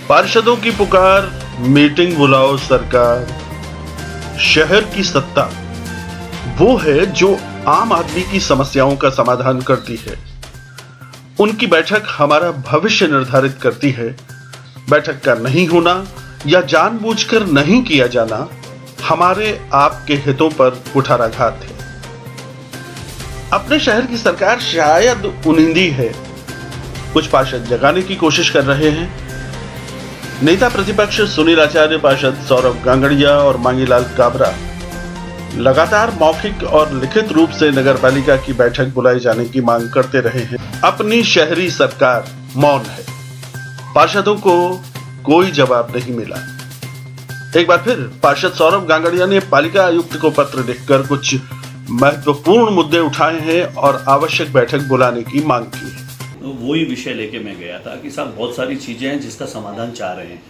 पार्षदों की पुकार, मीटिंग बुलाओ सरकार। शहर की सत्ता वो है जो आम आदमी की समस्याओं का समाधान करती है। उनकी बैठक हमारा भविष्य निर्धारित करती है। बैठक का नहीं होना या जानबूझकर नहीं किया जाना हमारे आपके हितों पर कुठाराघात है। अपने शहर की सरकार शायद उनिंदी है। कुछ पार्षद जगाने की कोशिश कर रहे हैं। नेता प्रतिपक्ष सुनील आचार्य, पार्षद सौरभ गांगड़िया और मांगीलाल काबरा लगातार मौखिक और लिखित रूप से नगरपालिका की बैठक बुलाए जाने की मांग करते रहे हैं। अपनी शहरी सरकार मौन है। पार्षदों को कोई जवाब नहीं मिला। एक बार फिर पार्षद सौरभ गांगड़िया ने पालिका आयुक्त को पत्र लिखकर कुछ महत्वपूर्ण मुद्दे उठाए हैं और आवश्यक बैठक बुलाने की मांग की है। वही विषय लेके मैं गया था कि साहब बहुत सारी चीजें हैं जिसका समाधान चाह रहे हैं।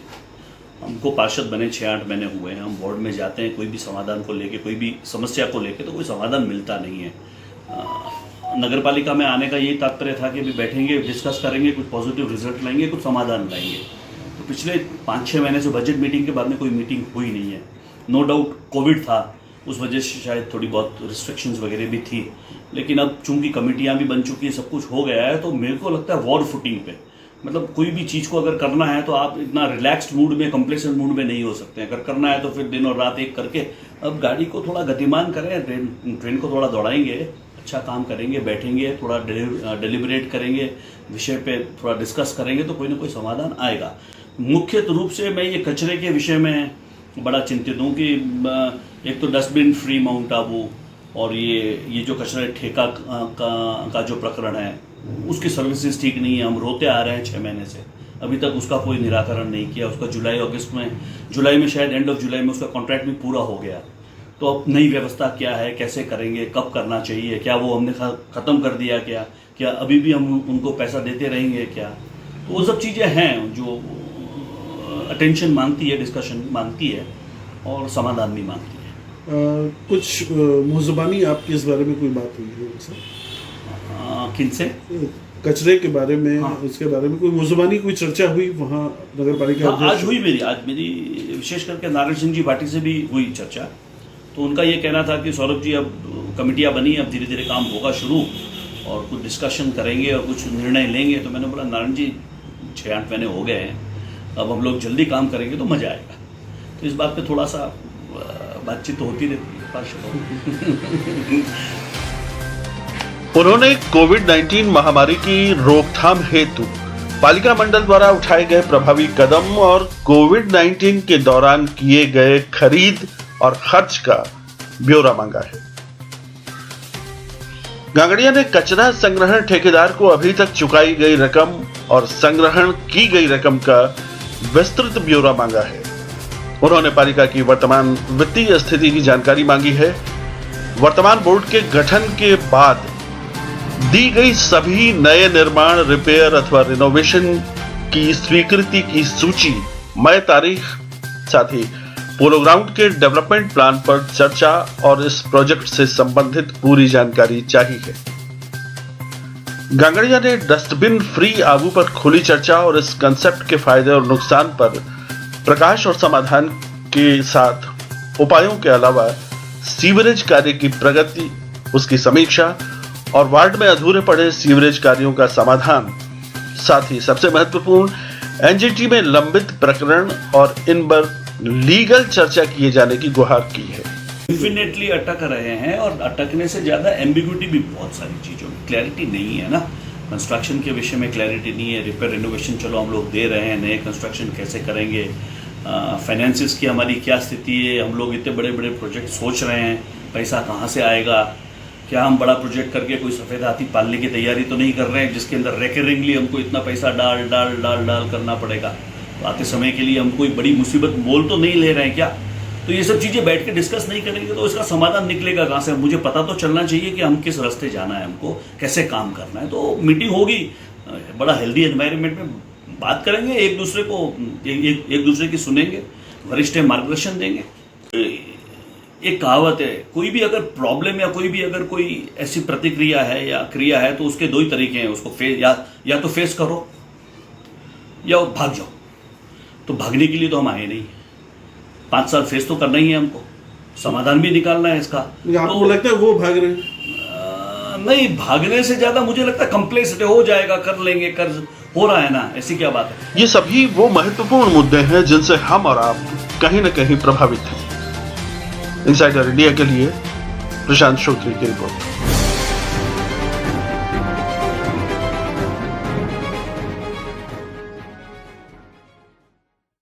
हमको पार्षद बने 6-8 महीने हुए हैं। हम वार्ड में जाते हैं, कोई भी समाधान को लेके, कोई भी समस्या को लेके तो कोई समाधान मिलता नहीं है। नगरपालिका में आने का यही तात्पर्य था कि भी बैठेंगे, डिस्कस करेंगे, कुछ पॉजिटिव रिजल्ट लाएंगे, कुछ समाधान लाएंगे। तो पिछले 5-6 महीने से बजट मीटिंग के बाद में कोई मीटिंग हुई नहीं है। नो डाउट कोविड था, उस वजह से शायद थोड़ी बहुत रिस्ट्रिक्शंस वगैरह भी थी, लेकिन अब चूंकि कमेटियां भी बन चुकी है, सब कुछ हो गया है, तो मेरे को लगता है वॉर फुटिंग पे, मतलब कोई भी चीज़ को अगर करना है तो आप इतना रिलैक्स्ड मूड में, कंप्लेसेंट मूड में नहीं हो सकते हैं। अगर करना है तो फिर दिन और रात एक करके अब गाड़ी को थोड़ा गतिमान करें, ट्रेन को थोड़ा दौड़ाएंगे, अच्छा काम करेंगे, बैठेंगे, थोड़ा डिलिबरेट करेंगे, विषय पे थोड़ा डिस्कस करेंगे तो कोई ना कोई समाधान आएगा। मुख्य रूप से मैं ये कचरे के विषय में बड़ा चिंतित हूँ कि एक तो डस्टबिन फ्री माउंट आबू और ये जो कचरा ठेका का जो प्रकरण है, उसकी सर्विसेज ठीक नहीं है। हम रोते आ रहे हैं 6 महीने से, अभी तक उसका कोई निराकरण नहीं किया। उसका जुलाई में शायद एंड ऑफ जुलाई में उसका कॉन्ट्रैक्ट भी पूरा हो गया। तो अब नई व्यवस्था क्या है, कैसे करेंगे, कब करना चाहिए, क्या वो हमने ख़त्म कर दिया, क्या अभी भी हम उनको पैसा देते रहेंगे क्या? तो वो सब चीज़ें हैं जो अटेंशन मांगती है, डिस्कशन मांगती है और समाधान भी मांगती है। कुछ मुज़बानी आपकी इस बारे में कोई बात हुई है उनसे? किनसे? कचरे के बारे में, हाँ। उसके बारे में कोई मुज़बानी, कोई चर्चा हुई वहाँ नगरपालिका? हाँ, आज मेरी विशेष करके नारायण सिंह जी भाटी से भी हुई चर्चा। तो उनका ये कहना था कि सौरभ जी अब कमेटियाँ बनी, अब धीरे धीरे काम होगा शुरू और कुछ डिस्कशन करेंगे और कुछ निर्णय लेंगे। तो मैंने बोला नारायण जी 6-8 महीने हो गए हैं, अब हम लोग जल्दी काम करेंगे तो मज़ा आएगा। तो इस बात पे थोड़ा सा बातचीत तो होती रहती है पार्षदों। उन्होंने कोविड-19 महामारी की रोकथाम हेतु पालिका मंडल द्वारा उठाए गए प्रभावी कदम और कोविड-19 के दौरान किए गए खरीद और खर्च का ब्यौरा मांगा है। गांगड़िया ने कचरा संग्रहण ठेकेदार को अभी तक चुकाई गई रकम और संग्रहण की गई रकम का विस्तृत ब्यौरा मांगा है। उन्होंने पालिका की वर्तमान वित्तीय स्थिति की जानकारी मांगी है। वर्तमान बोर्ड के गठन के बाद दी गई सभी नए निर्माण, रिपेयर अथवा रिनोवेशन की स्वीकृति की सूची, मई तारीख, साथ ही पोलो ग्राउंड के डेवलपमेंट प्लान पर चर्चा और इस प्रोजेक्ट से संबंधित पूरी जानकारी चाहिए। गांगड़िया ने डस्टबिन फ्री आबू पर खुली चर्चा और इस कंसेप्ट के फायदे और नुकसान पर प्रकाश और समाधान के साथ उपायों के अलावा सीवरेज कार्य की प्रगति, उसकी समीक्षा और वार्ड में अधूरे पड़े सीवरेज कार्यों का समाधान, साथ ही सबसे महत्वपूर्ण एनजीटी में लंबित प्रकरण और इन पर लीगल चर्चा किए जाने की गुहार की है। डेफिनेटली अटक रहे हैं और अटकने से ज्यादा एम्बिग्यूटी भी बहुत सारी चीजों में, क्लैरिटी नहीं है ना। कंस्ट्रक्शन के विषय में क्लैरिटी नहीं है। रिपेयर रिनोवेशन चलो हम लोग दे रहे हैं, नए कंस्ट्रक्शन कैसे करेंगे, फाइनेंसिस की हमारी क्या स्थिति है, हम लोग इतने बड़े बड़े प्रोजेक्ट सोच रहे हैं, पैसा कहाँ से आएगा, क्या हम बड़ा प्रोजेक्ट करके कोई सफ़ेद हाथी पालने की तैयारी तो नहीं कर रहे हैं जिसके अंदर रेकरिंगली हमको इतना पैसा डाल करना पड़ेगा। तो आते समय के लिए हम कोई बड़ी मुसीबत मोल तो नहीं ले रहे हैं क्या? तो ये सब चीज़ें बैठ के डिस्कस नहीं करेंगे तो इसका समाधान निकलेगा कहाँ से? मुझे पता तो चलना चाहिए कि हम किस रास्ते जाना है, हमको कैसे काम करना है। तो मीटिंग होगी, बड़ा हेल्दी एनवायरनमेंट में बात करेंगे, एक दूसरे की सुनेंगे, वरिष्ठ मार्गदर्शन देंगे। एक कहावत है, कोई भी अगर प्रॉब्लम या कोई भी अगर कोई ऐसी प्रतिक्रिया है या क्रिया है तो उसके दो ही तरीके हैं, उसको या तो फेस करो या भाग जाओ। तो भागने के लिए तो हम आए नहीं। 5 साल फेस तो करना ही है हमको, समाधान भी निकालना है इसका। आपको लगता है वो भाग रहे हैं? नहीं, भागने से ज्यादा मुझे लगता है कम्प्लेक्सिटी हो जाएगा, कर लेंगे, कर हो रहा है ना, ऐसी क्या बात है। ये सभी वो महत्वपूर्ण मुद्दे हैं जिनसे हम और आप कहीं न कहीं प्रभावित हैं। इनसाइडर इंडिया के लिए प्रशांत श्रोत्री की रिपोर्ट।